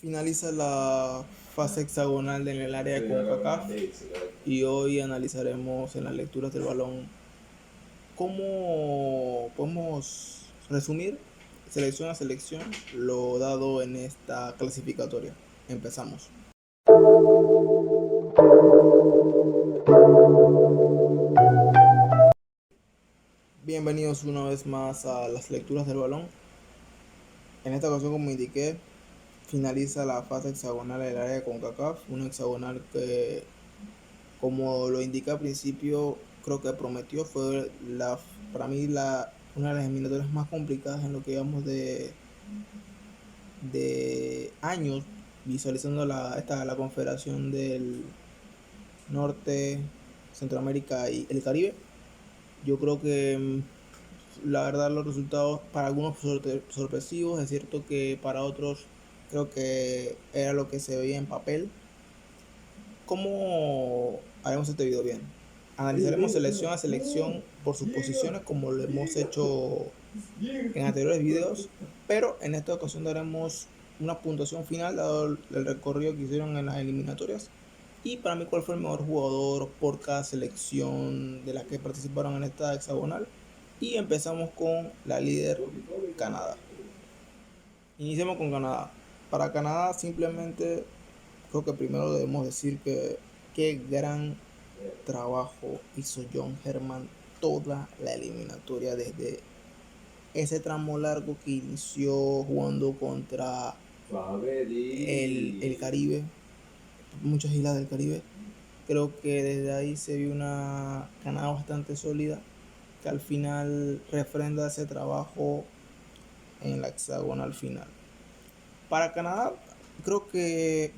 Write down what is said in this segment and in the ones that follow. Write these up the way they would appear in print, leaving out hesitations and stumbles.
Finaliza la fase hexagonal en el área de CONCACAF y hoy analizaremos en las lecturas del balón cómo podemos resumir selección a selección lo dado en esta clasificatoria. Empezamos. Bienvenidos una vez más a las lecturas del balón. En esta ocasión, como indiqué, finaliza la fase hexagonal del área de CONCACAF, un hexagonal que, como lo indiqué al principio, creo que prometió. Fue para mí una de las eliminatorias más complicadas en lo que llevamos de años visualizando la confederación del norte, Centroamérica y el Caribe. Yo creo que la verdad los resultados para algunos sorpresivos, es cierto que para otros creo que era lo que se veía en papel. ¿Cómo haremos este video bien? Analizaremos selección a selección por sus posiciones como lo hemos hecho en anteriores videos, pero en esta ocasión daremos una puntuación final dado el recorrido que hicieron en las eliminatorias y para mí cuál fue el mejor jugador por cada selección de las que participaron en esta hexagonal. Y empezamos con la líder, Canadá. Iniciemos con Canadá. Para Canadá simplemente creo que primero debemos decir que qué gran trabajo hizo John Herman toda la eliminatoria, desde ese tramo largo que inició jugando contra el Caribe, muchas islas del Caribe. Creo que desde ahí se vio una Canadá bastante sólida que al final refrenda ese trabajo en la hexagonal final. Para Canadá creo que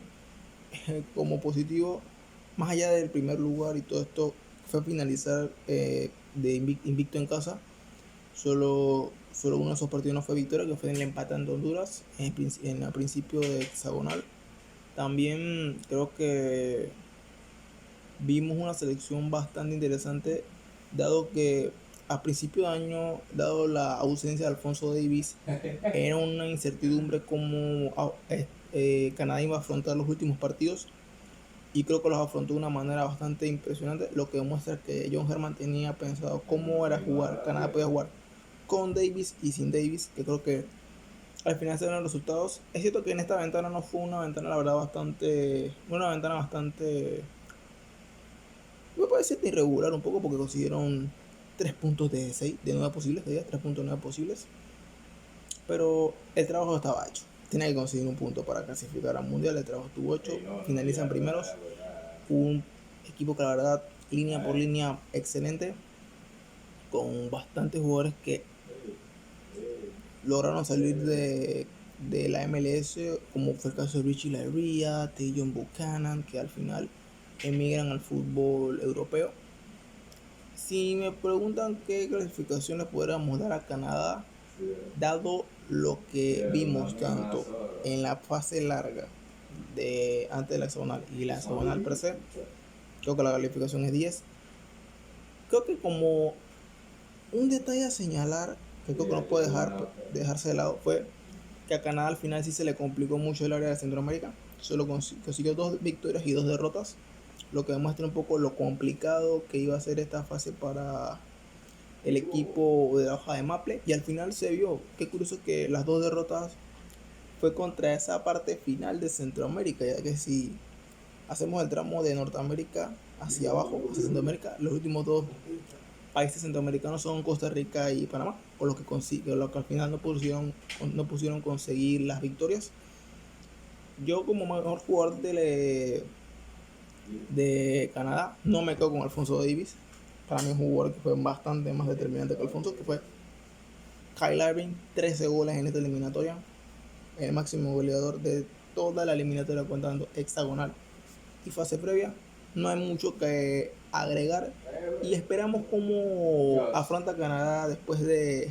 como positivo, más allá del primer lugar y todo esto, fue finalizar de invicto en casa. Solo uno de esos partidos no fue victoria, que fue en el empate en Honduras en el principio de hexagonal. También creo que vimos una selección bastante interesante, dado que a principio de año, dado la ausencia de Alfonso Davies, era una incertidumbre cómo Canadá iba a afrontar los últimos partidos, y creo que los afrontó de una manera bastante impresionante, lo que demuestra que John Herman tenía pensado cómo era jugar. Canadá podía jugar con Davies y sin Davies, que creo que al final se ven los resultados. Es cierto que en esta ventana no fue una ventana, la verdad, bastante, me puede decir irregular un poco, porque consiguieron 3 puntos de 6, de 9 posibles, 3.9 posibles. Pero el trabajo estaba hecho. Tenía que conseguir un punto para clasificar al mundial. El trabajo estuvo hecho. Finalizan primeros. Un equipo que la verdad, línea por línea, excelente, con bastantes jugadores que lograron salir de la MLS, como fue el caso de Richie Laryea, Tajon Buchanan, que al final emigran al fútbol europeo. Si me preguntan qué clasificaciones podríamos dar a Canadá, dado lo que vimos tanto en la fase larga de antes de la hexagonal y la hexagonal per se, creo que la calificación es 10. Creo que como un detalle a señalar, que creo que no puede dejarse de lado, fue que a Canadá al final sí se le complicó mucho el área de Centroamérica. Solo consiguió 2 victorias y 2 derrotas, lo que demuestra un poco lo complicado que iba a ser esta fase para el equipo de la hoja de Maple. Y al final se vio, qué curioso que las 2 derrotas fue contra esa parte final de Centroamérica, ya que si hacemos el tramo de Norteamérica hacia abajo, hacia Centroamérica, los últimos 2 países centroamericanos son Costa Rica y Panamá, por lo que al final no pudieron conseguir las victorias. Yo, como mejor jugador de Canadá, no me quedo con Alfonso Davies. Para mí es un jugador que fue bastante más determinante que Alfonso, que fue Kyle Irving, 13 goles en esta eliminatoria, el máximo goleador de toda la eliminatoria contando hexagonal y fase previa. No hay mucho que agregar y esperamos cómo afronta Canadá después de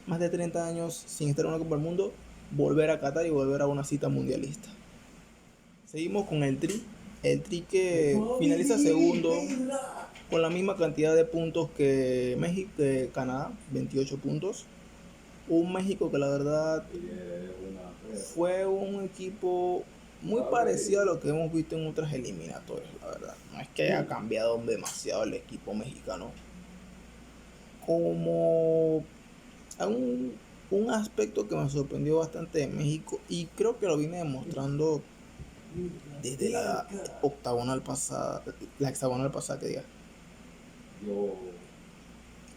más de 30 años sin estar en una Copa del Mundo, volver a Qatar y volver a una cita mundialista. Seguimos con el Tri que finaliza segundo con la misma cantidad de puntos que México, que Canadá, 28 puntos. un México que la verdad fue un equipo muy parecido a lo que hemos visto en otras eliminatorias, la verdad. No es que haya cambiado demasiado el equipo mexicano. Como un aspecto que me sorprendió bastante de México, y creo que lo vine demostrando desde la hexagonal pasada que diga.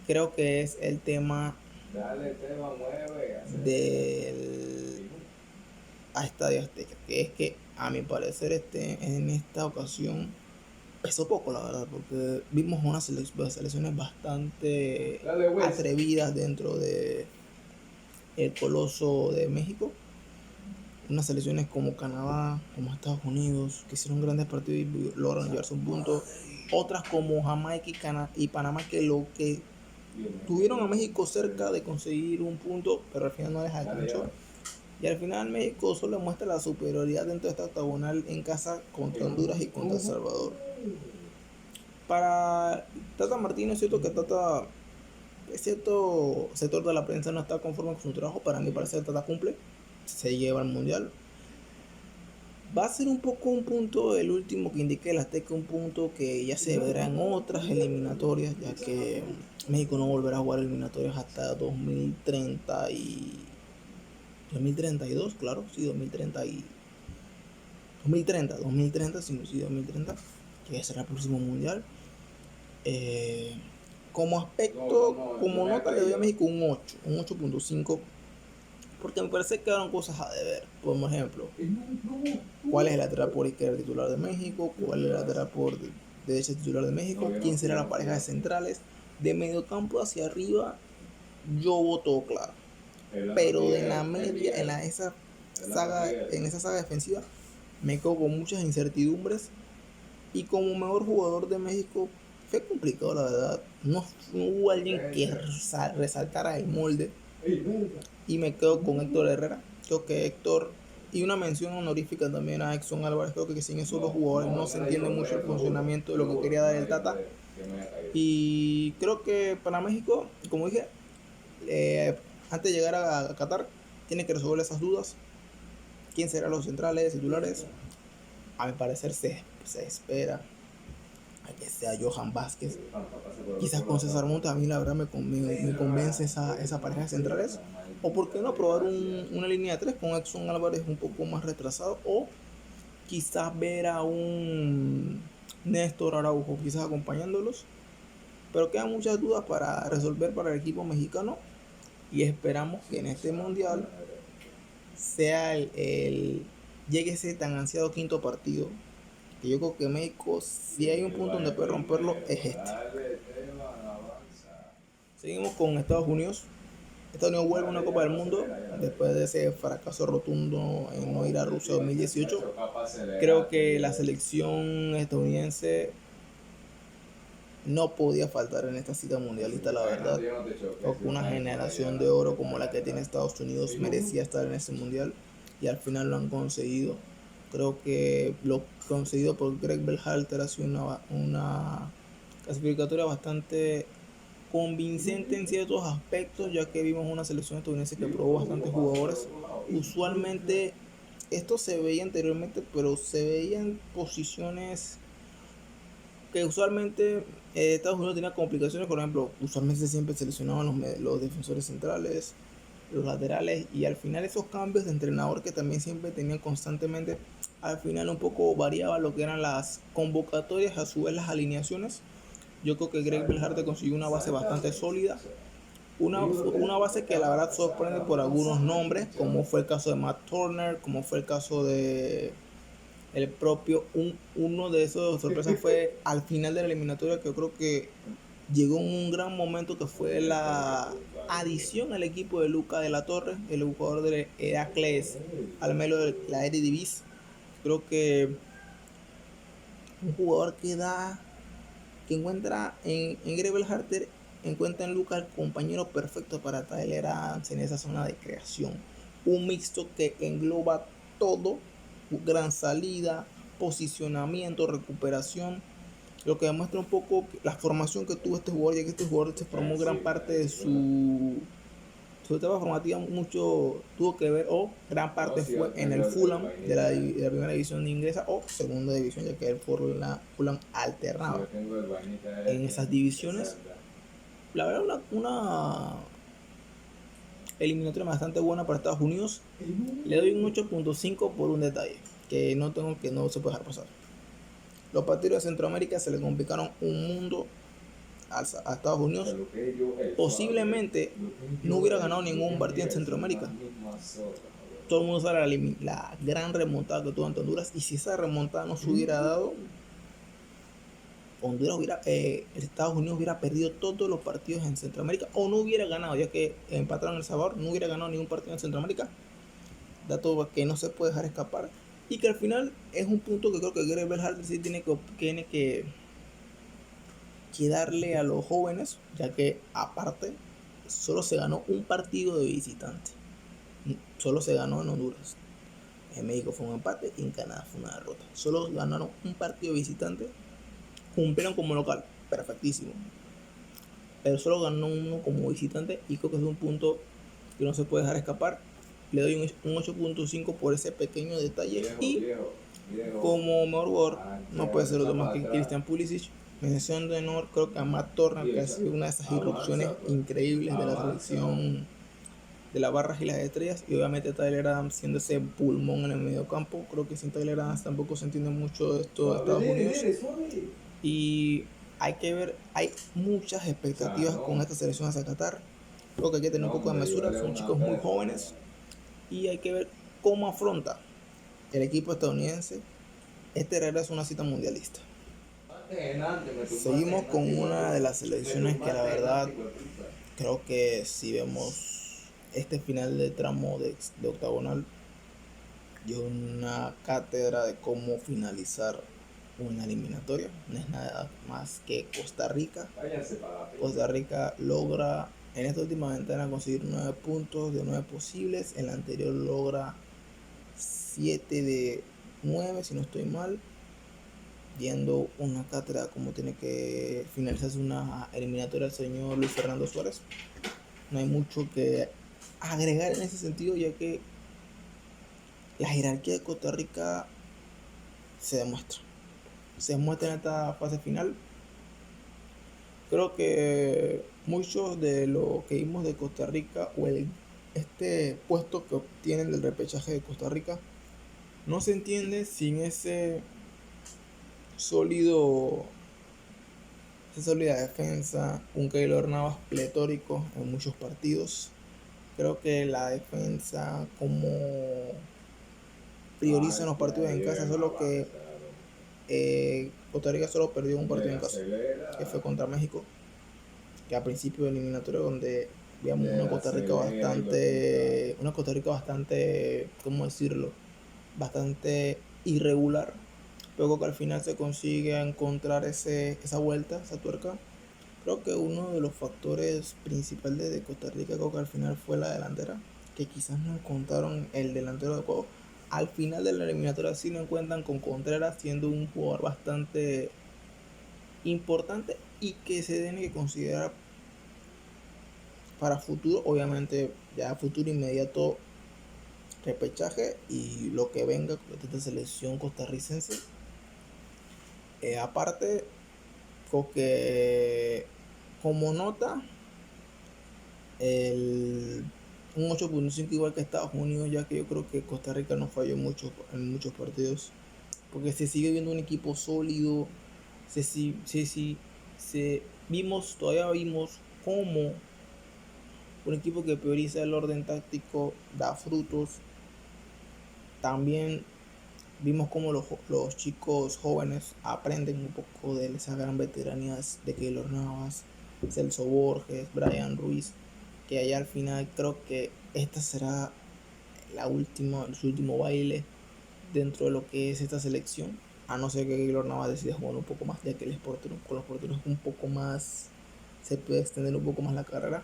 Creo que es el tema del Estadio Azteca, que es que a mi parecer en esta ocasión pesó poco, la verdad, porque vimos unas selecciones bastante atrevidas dentro de el coloso de México. Unas selecciones como Canadá, como Estados Unidos, que hicieron grandes partidos y lograron llevarse un punto. Otras como Jamaica y Panamá, que lo que tuvieron a México cerca de conseguir un punto, pero al final no les alcanzó. Y al final México solo muestra la superioridad dentro de esta octagonal en casa contra Honduras y contra El Salvador. Para Tata Martino es cierto que cierto sector de la prensa no está conforme con su trabajo. Para mí parece que Tata cumple, se lleva al mundial. Va a ser un poco un punto, el último que indique el Azteca, un punto que ya se verá en otras eliminatorias, ya que México no volverá a jugar eliminatorias hasta 2032, claro, sí, 2030 sí, 2030, que será el próximo mundial. Como aspecto, como nota le doy a México un 8, un 8.5, porque me parece que quedaron cosas a deber. Por ejemplo, ¿cuál es el lateral por izquierda titular de México? ¿Cuál es el lateral por derecha titular de México? ¿Quién será la pareja de centrales? De mediocampo hacia arriba, yo voto claro. Pero en la media, en esa saga defensiva, me quedo con muchas incertidumbres. Y como mejor jugador de México, fue complicado, la verdad. No hubo alguien que resaltara el molde. Y me quedo con Héctor Herrera. Creo que Héctor, y una mención honorífica también a Edson Álvarez. Creo que sin esos dos jugadores no se entiende mucho el funcionamiento de lo que quería dar el Tata. Y creo que para México, como dije, antes de llegar a Qatar, tiene que resolver esas dudas. ¿Quién serán los centrales, titulares? A mi parecer se espera a que sea Johan Vázquez. Quizás con César Montes, a mí la verdad me convence esa pareja de centrales. O por qué no probar una línea de 3 con Edson Álvarez un poco más retrasado. O quizás ver a un Néstor Araujo quizás acompañándolos. Pero quedan muchas dudas para resolver para el equipo mexicano. Y esperamos que en este mundial sea llegue ese tan ansiado quinto partido. Que yo creo que México, si hay un punto donde puede romperlo, es este. Seguimos con Estados Unidos. Estados Unidos vuelve a una Copa del Mundo después de ese fracaso rotundo en no ir a Rusia 2018. Creo que la selección estadounidense no podía faltar en esta cita mundialista, la verdad. Creo que una generación de oro como la que tiene Estados Unidos merecía estar en ese mundial y al final lo han conseguido. Creo que lo conseguido por Greg Berhalter ha sido una clasificatoria bastante convincente en ciertos aspectos, ya que vimos una selección estadounidense que probó bastantes jugadores. Usualmente esto se veía anteriormente, pero se veía en posiciones que usualmente Estados Unidos tenía complicaciones. Por ejemplo, usualmente siempre seleccionaban los defensores centrales, los laterales, y al final esos cambios de entrenador que también siempre tenían constantemente, al final un poco variaba lo que eran las convocatorias, a su vez las alineaciones. Yo creo que Greg Berhalter consiguió una base bastante sólida, una base que la verdad sorprende por algunos nombres, como fue el caso de Matt Turner, como fue el caso de el propio, uno de esos sorpresas fue al final de la eliminatoria, que yo creo que llegó en un gran momento, que fue la adición al equipo de Luca de la Torre, el jugador de Heracles Almelo de la Eredivisie. Creo que un jugador que encuentra en Greg Berhalter, encuentra en Luca el compañero perfecto para Tyler Adams en esa zona de creación. Un mixto que engloba todo: gran salida, posicionamiento, recuperación, lo que demuestra un poco la formación que tuvo este jugador, ya que este jugador se formó gran parte de su Su etapa formativa mucho tuvo que ver, o gran parte fue en el Fulham de la primera división inglesa o segunda división, ya que el Fulham alternaba en esas divisiones. La verdad, una eliminatoria bastante buena para Estados Unidos. Le doy un 8.5 por un detalle que no se puede dejar pasar. Los partidos de Centroamérica se le complicaron un mundo a Estados Unidos. Posiblemente no hubiera ganado ningún partido en Centroamérica. Todo el mundo sabe la gran remontada que tuvo ante Honduras, y si esa remontada no se hubiera dado, Estados Unidos hubiera perdido todos los partidos en Centroamérica, o no hubiera ganado, ya que empataron El Salvador, no hubiera ganado ningún partido en Centroamérica. Dato que no se puede dejar escapar, y que al final es un punto que creo que Greg Berhalter sí tiene que darle a los jóvenes, ya que aparte solo se ganó un partido de visitante, solo se ganó en Honduras. En México fue un empate y en Canadá fue una derrota. Solo ganaron un partido de visitante, cumplieron como local, perfectísimo, pero solo ganó uno como visitante, y creo que es un punto que no se puede dejar escapar. Le doy un 8.5 por ese pequeño detalle. Y como mejor jugador no puede ser otro más que Christian Pulisic. Mención de honor creo que a Matt Turner, que ha sido una de esas irrupciones increíbles de la selección de las barras y las estrellas, y obviamente Tyler Adams siendo ese pulmón en el medio campo. Creo que sin Tyler Adams tampoco se entiende mucho de esto de Estados Unidos, y hay que ver, hay muchas expectativas con esta selección hacia Qatar. Creo que hay que tener un poco de mesura, son chicos muy jóvenes, y hay que ver cómo afronta el equipo estadounidense este regreso a una cita mundialista. Seguimos con una de las selecciones que la verdad creo que si vemos este final de tramo de octagonal, dio una cátedra de cómo finalizar una eliminatoria. No es nada más que Costa Rica. Costa Rica logra en esta última ventana conseguir 9 puntos de 9 posibles. En la anterior logra 7 de 9, si no estoy mal, viendo una cátedra como tiene que finalizarse una eliminatoria el señor Luis Fernando Suárez. No hay mucho que agregar en ese sentido, ya que la jerarquía de Costa Rica se demuestra en esta fase final. Creo que muchos de lo que vimos de Costa Rica, o este puesto que obtienen del repechaje de Costa Rica, no se entiende sin esa sólida defensa, un Keylor Navas pletórico en muchos partidos. Creo que la defensa, como prioriza en los partidos en casa, solo que Costa Rica solo perdió un partido en casa, que fue contra México, que a principio de eliminatoria, donde veíamos una Costa Rica bastante, ¿cómo decirlo?, bastante irregular, pero que al final se consigue encontrar esa vuelta, esa tuerca. Creo que uno de los factores principales de Costa Rica, creo que al final fue la delantera, que quizás no encontraron el delantero de juego. Al final de la eliminatoria sí lo encuentran con Contreras, siendo un jugador bastante importante y que se tiene que considerar para futuro, obviamente ya futuro inmediato, repechaje y lo que venga con esta selección costarricense. Aparte, creo que como nota un 8.5 igual que Estados Unidos, ya que yo creo que Costa Rica no falló mucho en muchos partidos, porque se sigue viendo un equipo sólido. Todavía vimos cómo un equipo que prioriza el orden táctico da frutos. También vimos cómo los chicos jóvenes aprenden un poco de esas gran veteranías de Keylor Navas, Celso Borges, Brian Ruiz, que allá al final creo que esta será su último baile dentro de lo que es esta selección, a no ser que Keylor Navas decida jugar un poco más, ya que con los porteros un poco más se puede extender un poco más la carrera.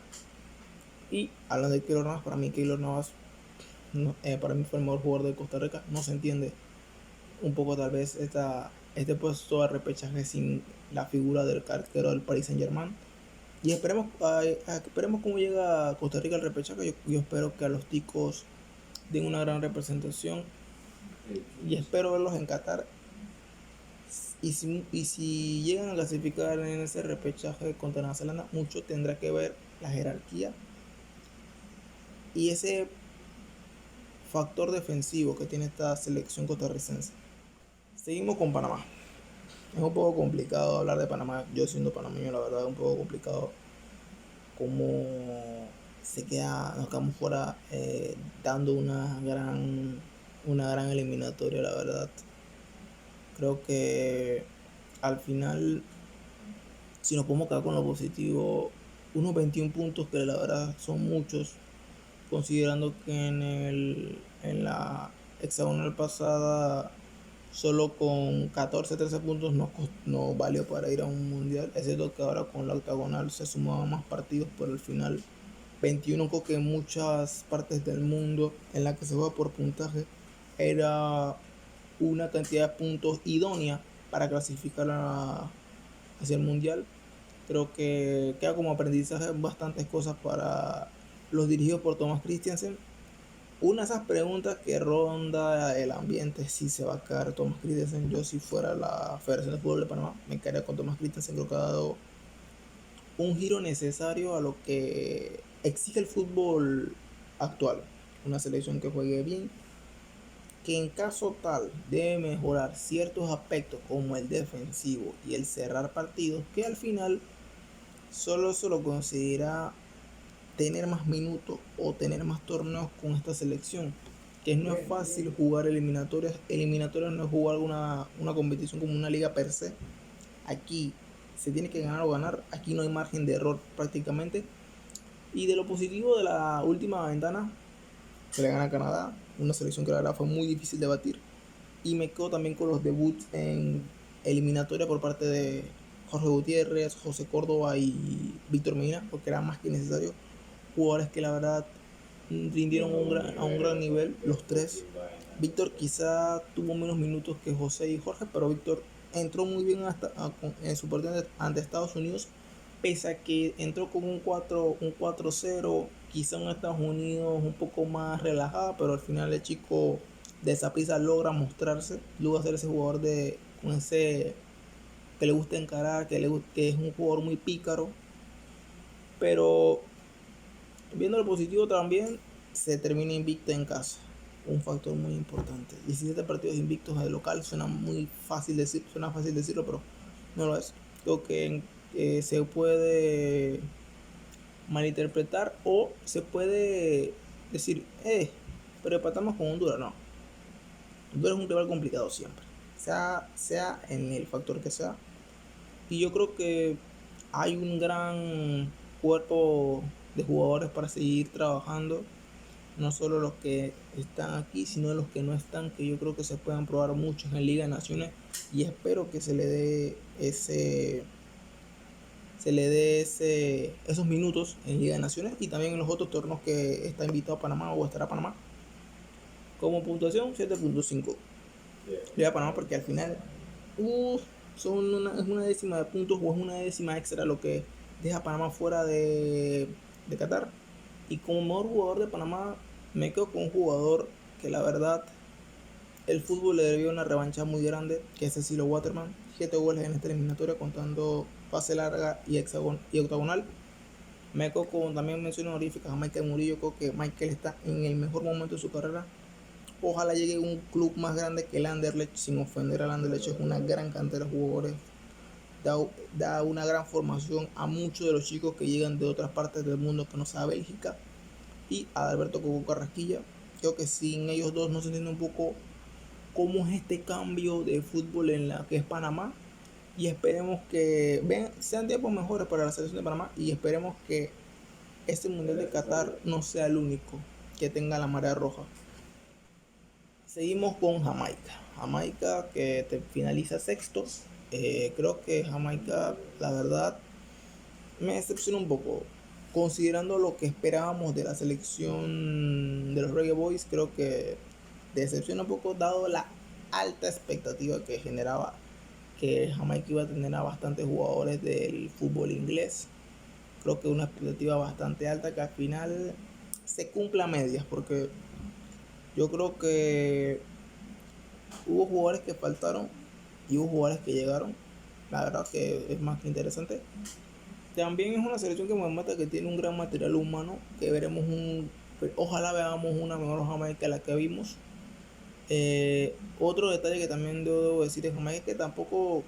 Y hablando de Keylor Navas, para mí Keylor Navas para mí fue el mejor jugador de Costa Rica. No se entiende un poco tal vez este puesto de repechaje sin la figura del cartero del Paris Saint-Germain, Y esperemos cómo llega Costa Rica al repechaje. Yo espero que a los ticos den una gran representación y espero verlos en Qatar. Y si llegan a clasificar en ese repechaje contra Nueva Zelanda, mucho tendrá que ver la jerarquía y ese factor defensivo que tiene esta selección costarricense. Seguimos con Panamá. Es un poco complicado hablar de Panamá. Yo siendo panameño, la verdad, es un poco complicado cómo nos quedamos fuera, dando una gran eliminatoria, la verdad. Creo que al final, si nos podemos quedar con lo positivo, unos 21 puntos que la verdad son muchos, considerando que en la hexagonal pasada solo con 14-13 puntos nos valió para ir a un mundial, excepto que ahora con la octagonal se sumaban más partidos, pero al final 21, creo que en muchas partes del mundo en la que se juega por puntaje era una cantidad de puntos idónea para clasificar hacia el mundial. Creo que queda como aprendizaje bastantes cosas para los dirigidos por Thomas Christiansen. Una de esas preguntas que ronda el ambiente, si se va a quedar Thomas Christiansen. Yo, si fuera la Federación de Fútbol de Panamá, me quedaría con Thomas Christiansen. Creo que ha dado un giro necesario a lo que exige el fútbol actual. Una selección que juegue bien, que en caso tal debe mejorar ciertos aspectos como el defensivo y el cerrar partidos, que al final solo se lo considera tener más minutos o tener más torneos con esta selección, que no es fácil jugar eliminatorias no es jugar una competición como una liga per se. Aquí se tiene que ganar o ganar, aquí no hay margen de error prácticamente. Y de lo positivo de la última ventana, se le gana a Canadá, una selección que la verdad fue muy difícil de batir. Y me quedo también con los debuts en eliminatoria por parte de Jorge Gutiérrez, José Córdoba y Víctor Medina, porque era más que necesario. Jugadores que la verdad rindieron a un gran nivel, los tres. Víctor quizá tuvo menos minutos que José y Jorge, pero Víctor entró muy bien en su partido ante Estados Unidos, pese a que entró con un 4-0, quizá en Estados Unidos un poco más relajada, pero al final el chico de esa prisa logra mostrarse, logra ser ese jugador con ese que le gusta encarar, que es un jugador muy pícaro. Pero viendo lo positivo también, se termina invicta en casa. Un factor muy importante. 17 partidos invictos de local suena fácil decirlo, pero no lo es. Creo que se puede malinterpretar o se puede decir, pero empatamos con Honduras. No, Honduras es un rival complicado siempre, sea en el factor que sea. Y yo creo que hay un gran cuerpo de jugadores para seguir trabajando, no solo los que están aquí, sino los que no están, que yo creo que se puedan probar muchos en Liga de Naciones, y espero que esos minutos en Liga de Naciones y también en los otros torneos que está invitado Panamá o estará Panamá. Como puntuación, 7.5. Le a Panamá porque al final es una décima de puntos o es una décima extra lo que deja a Panamá fuera de Qatar. Y como mejor jugador de Panamá, me quedo con un jugador que la verdad el fútbol le debió una revancha muy grande, que es Cecilio Waterman. 7 goles en esta eliminatoria contando fase larga y octagonal. Me quedo con también menciones honoríficas a Michael Murillo. Creo que Michael está en el mejor momento de su carrera. Ojalá llegue a un club más grande que el Anderlecht, sin ofender al Anderlecht. Es una gran cantera de jugadores, da una gran formación a muchos de los chicos que llegan de otras partes del mundo que no sea Bélgica. Y a Alberto Coco Carrasquilla. Creo que sin ellos dos no se entiende un poco cómo es este cambio de fútbol en la que es Panamá. Y esperemos que sean tiempos mejores para la selección de Panamá. Y esperemos que este mundial de Qatar no sea el único que tenga la marea roja. Seguimos con Jamaica. Jamaica que finaliza sexto. Creo que Jamaica, la verdad, me decepciona un poco. Considerando lo que esperábamos de la selección de los Reggae Boys, creo que decepciona un poco dado la alta expectativa que generaba que Jamaica iba a tener a bastantes jugadores del fútbol inglés. creo que una expectativa bastante alta que al final se cumpla a medias, porque yo creo que hubo jugadores que faltaron y hubo jugadores que llegaron. La verdad que es más que interesante. También es una selección que me mata, que tiene un gran material humano, que veremos ojalá veamos una mejor Jamaica que la que vimos. Otro detalle que también debo decir de Jamaica es que tampoco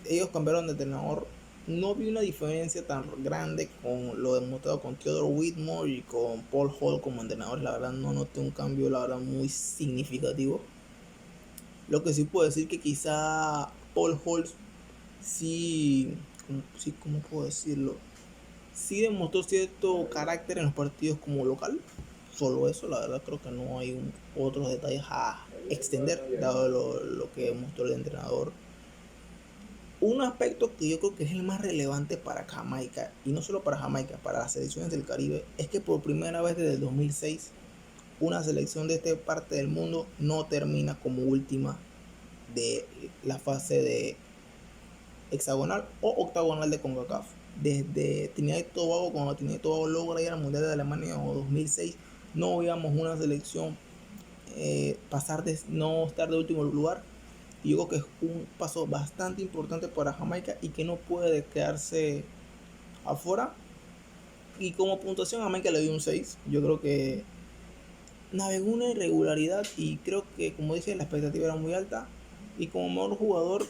ellos cambiaron de entrenador. No vi una diferencia tan grande con lo demostrado con Theodore Whitmore y con Paul Hall como entrenadores. La verdad no noté un cambio, la verdad, muy significativo. Lo que sí puedo decir que quizá Paul Hall sí, ¿cómo puedo decirlo? Sí demostró cierto carácter en los partidos como local. Solo eso, la verdad creo que no hay otros detalles a extender, dado lo que demostró el entrenador. Un aspecto que yo creo que es el más relevante para Jamaica, y no solo para Jamaica, para las selecciones del Caribe, es que por primera vez desde el 2006, una selección de esta parte del mundo no termina como última de la fase de hexagonal o octagonal de CONCACAF. Desde Trinidad y Tobago, cuando Trinidad y Tobago logra ir al Mundial de Alemania en 2006, no veíamos una selección pasar de no estar de último lugar. Y yo creo que es un paso bastante importante para Jamaica y que no puede quedarse afuera. Y como puntuación a Jamaica le doy un 6. Yo creo que navegó una irregularidad y creo que, como dije, la expectativa era muy alta. Y como mejor jugador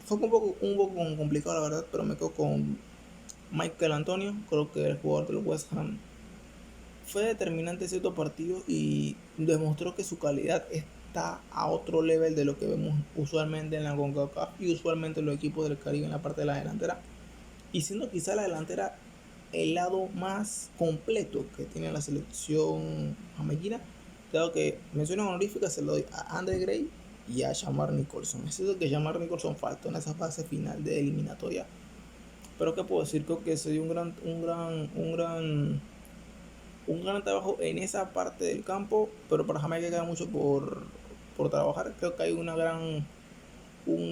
fue un poco complicado, la verdad, pero me quedo con Michael Antonio. Creo que el jugador del West Ham fue determinante en ciertos partidos y demostró que su calidad está a otro level de lo que vemos usualmente en la CONCACAF y usualmente en los equipos del Caribe en la parte de la delantera. Y siendo quizá la delantera el lado más completo que tiene la selección jamaiquina, dado que menciones honoríficas se lo doy a Andre Gray y a Shamar Nicholson. Es cierto que Shamar Nicholson faltó en esa fase final de eliminatoria, pero qué puedo decir, creo que se dio un gran trabajo en esa parte del campo, pero para Jamaica queda mucho por trabajar. Creo que hay un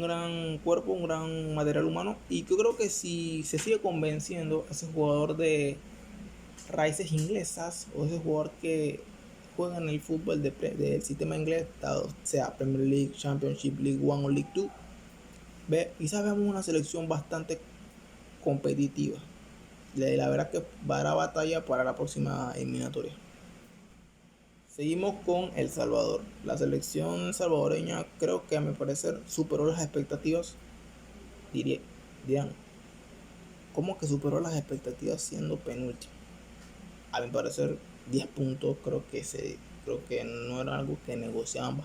gran cuerpo, un gran material humano, y yo creo que si se sigue convenciendo a ese jugador de raíces inglesas o ese jugador que juega en el fútbol del sistema inglés, sea Premier League, Championship, League One o League Two, quizás veamos una selección bastante competitiva. La verdad que dará batalla para la próxima eliminatoria. Seguimos con El Salvador. La selección salvadoreña creo que a mi parecer superó las expectativas. Dirán, ¿cómo que superó las expectativas siendo penúltimo? A mi parecer 10 puntos creo que no era algo que negociaban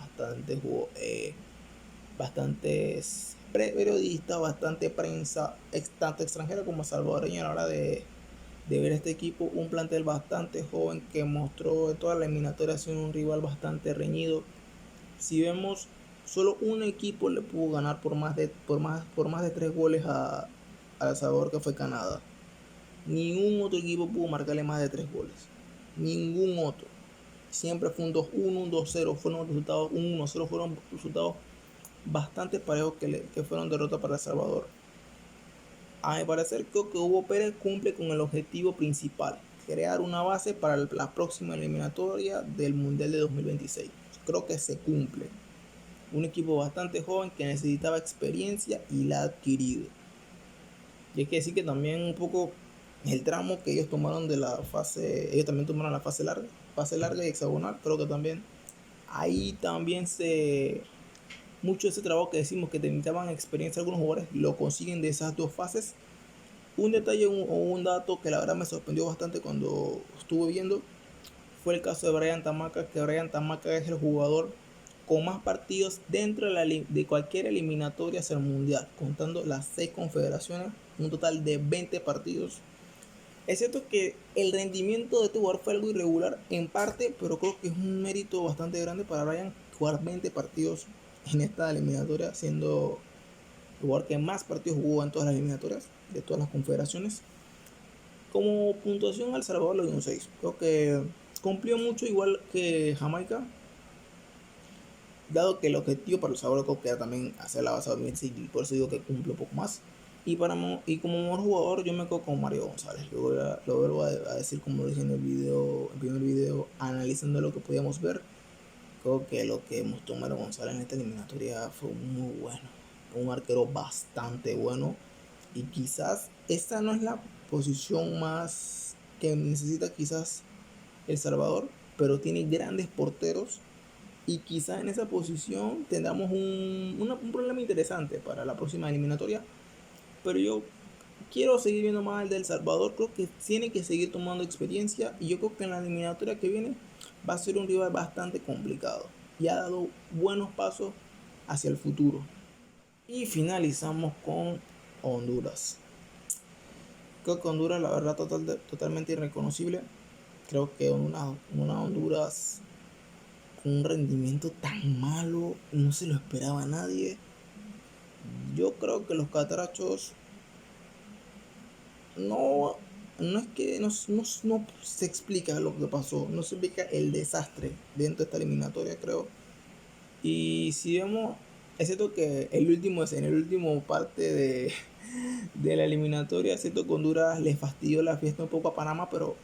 bastantes periodistas, bastante prensa, tanto extranjera como salvadoreña, a la hora de ver este equipo, un plantel bastante joven que mostró en toda la eliminatoria siendo un rival bastante reñido. Si vemos, solo un equipo le pudo ganar por más de 3 goles a El Salvador, que fue Canadá. Ningún otro equipo pudo marcarle más de 3 goles. Ningún otro. Siempre fue un 2-1, un 2-0, fueron resultados, un 1-0 fueron resultados bastante parejos que fueron derrotas para El Salvador. A mi parecer, creo que Hugo Pérez cumple con el objetivo principal: crear una base para la próxima eliminatoria del Mundial de 2026. Creo que se cumple. Un equipo bastante joven que necesitaba experiencia y la ha adquirido. Y hay que decir que también un poco el tramo que ellos tomaron de la fase, ellos también tomaron la fase larga y hexagonal, creo que también ahí también mucho de ese trabajo que decimos que necesitaban experiencia algunos jugadores lo consiguen de esas dos fases. Un detalle o un dato que la verdad me sorprendió bastante cuando estuve viendo fue el caso de Bryan Tamaca, que Bryan Tamaca es el jugador con más partidos dentro de cualquier eliminatoria hacia el mundial, contando las 6 confederaciones, un total de 20 partidos. Es cierto que el rendimiento de este jugador fue algo irregular en parte, pero creo que es un mérito bastante grande para Bryan jugar 20 partidos en esta eliminatoria, siendo el jugador que más partidos jugó en todas las eliminatorias de todas las confederaciones. Como puntuación, al Salvador le doy un 6. Creo que cumplió mucho, igual que Jamaica, dado que el objetivo para El Salvador creo que era también hacer la base 2006, y por eso digo que cumple un poco más. Y como mejor jugador yo me quedo con Mario González. Lo vuelvo a decir como lo dije en el primer video, analizando lo que podíamos ver. Creo que lo que mostró Mario González en esta eliminatoria fue muy bueno. Un arquero bastante bueno. Y quizás esta no es la posición más que necesita quizás El Salvador, pero tiene grandes porteros. Y quizás en esa posición tendamos un problema interesante para la próxima eliminatoria. Pero yo quiero seguir viendo más el de El Salvador. Creo que tiene que seguir tomando experiencia. Y yo creo que en la eliminatoria que viene va a ser un rival bastante complicado. Y ha dado buenos pasos hacia el futuro. Y finalizamos con Honduras. Creo que Honduras, la verdad, totalmente irreconocible. Creo que una Honduras con un rendimiento tan malo no se lo esperaba a nadie. Yo creo que los catrachos no, no es que no se explica lo que pasó, no se explica el desastre dentro de esta eliminatoria, creo. Y si vemos, es cierto que en el último parte de la eliminatoria, es cierto que Honduras le fastidió la fiesta un poco a Panamá, pero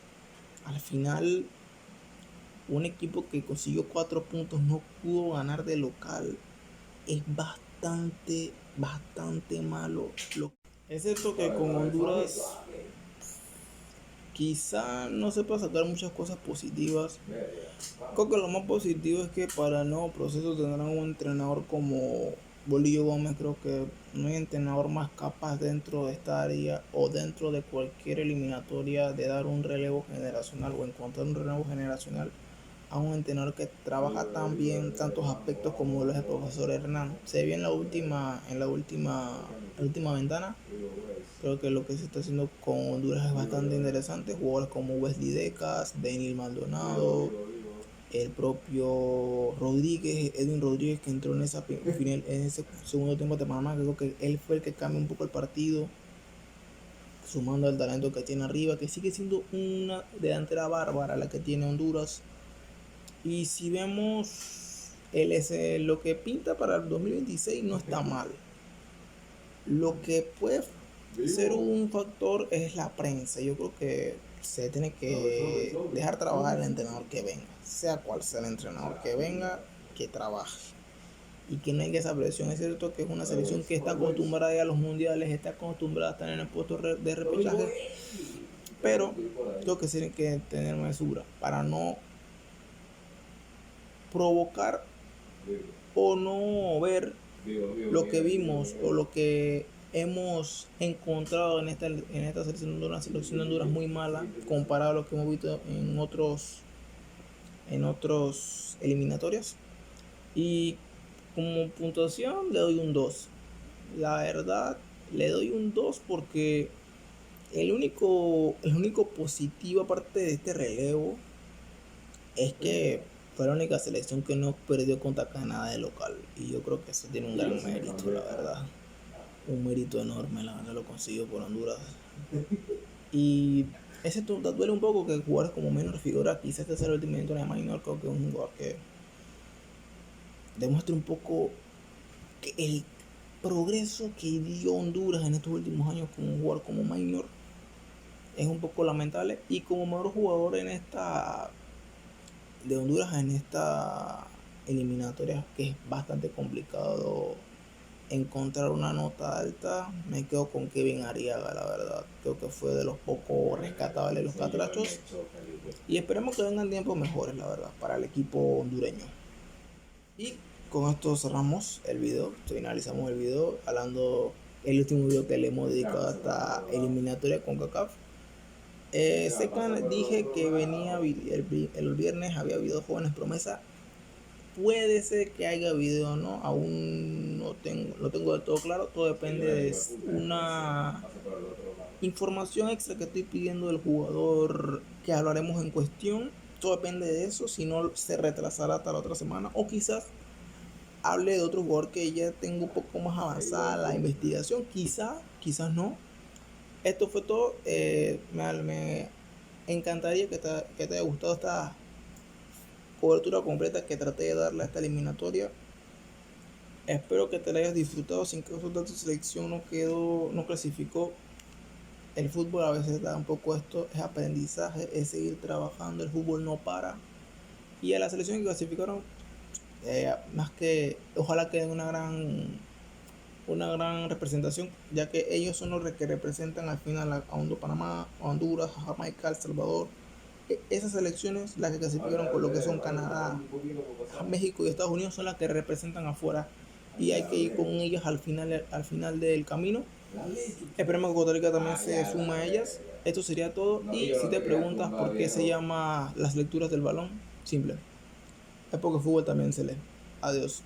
al final un equipo que consiguió 4 puntos no pudo ganar de local. Es bastante malo. Es cierto que con Honduras quizá no se pueda sacar muchas cosas positivas. Creo que lo más positivo es que para el nuevo proceso tendrán un entrenador como Bolillo Gómez. Creo que no hay entrenador más capaz dentro de esta área o dentro de cualquier eliminatoria de dar un relevo generacional o encontrar un relevo generacional a un entrenador que trabaja tan bien tantos aspectos como lo es el profesor Hernán. Se vio en la última ventana. Creo que lo que se está haciendo con Honduras es bastante interesante. Jugadores como Wesley Decas, Daniel Maldonado, el propio Edwin Rodríguez, que entró en ese segundo tiempo de Panamá. Creo que él fue el que cambia un poco el partido, sumando al talento que tiene arriba, que sigue siendo una delantera bárbara la que tiene Honduras. Y si vemos lo que pinta para el 2026 no está mal. Lo que puede ser un factor es la prensa. Yo creo que se tiene que dejar trabajar el entrenador que venga, sea cual sea el entrenador que venga, que trabaje y que no haya esa presión. Es cierto que es una selección que está acostumbrada a los mundiales, está acostumbrada a estar en el puesto de repechaje, pero creo que se tiene que tener mesura para no provocar o no ver lo que vimos o lo que hemos encontrado en esta selección de una selección de Honduras muy mala comparado a lo que hemos visto en otros eliminatorias. Y como puntuación le doy un 2. La verdad le doy un 2 porque el único positivo aparte de este relevo es que fue la única selección que no perdió contra Canadá de local. Y yo creo que eso tiene un gran mérito, la verdad. Un mérito enorme, la verdad, lo consiguió por Honduras. Y ese duele un poco que jugadores como Menor Figueroa, quizás este sea el último de Minor, creo que es un jugador que demuestra un poco que el progreso que dio Honduras en estos últimos años con un jugador como Minor es un poco lamentable. Y como mejor jugador de Honduras en esta eliminatoria, que es bastante complicado encontrar una nota alta, me quedo con Kevin Arriaga, la verdad. Creo que fue de los pocos rescatables de los catrachos. Y esperemos que vengan tiempos mejores, la verdad, para el equipo hondureño. Y con esto cerramos el video, finalizamos el video hablando el último video que le hemos dedicado a esta eliminatoria con CACAF. Dije que venía el viernes, había habido jóvenes promesas. Puede ser que haya video o no, aún no tengo del todo claro. Todo depende de una información extra que estoy pidiendo del jugador que hablaremos en cuestión. Todo depende de eso, si no se retrasará hasta la otra semana, o quizás hable de otro jugador que ya tengo un poco más avanzada la investigación, quizás no. Esto fue todo. Me encantaría que te haya gustado esta cobertura completa que traté de darle a esta eliminatoria. Espero que te la hayas disfrutado. Sin que tu selección no clasificó. El fútbol a veces da un poco esto, es aprendizaje, es seguir trabajando, el fútbol no para. Y a la selección que clasificaron, más que ojalá queden una gran representación, ya que ellos son los que representan al final a Panamá, a Honduras, a Jamaica, El Salvador. Esas selecciones, las que clasificaron con lo que son Canadá, México y Estados Unidos, son las que representan afuera y hay que ir con ellas al final del camino. Esperemos que Costa Rica también se suma a ellas. Esto sería todo. Y si te preguntas por qué se llama las lecturas del balón, simple. Es porque fútbol también se lee. Adiós.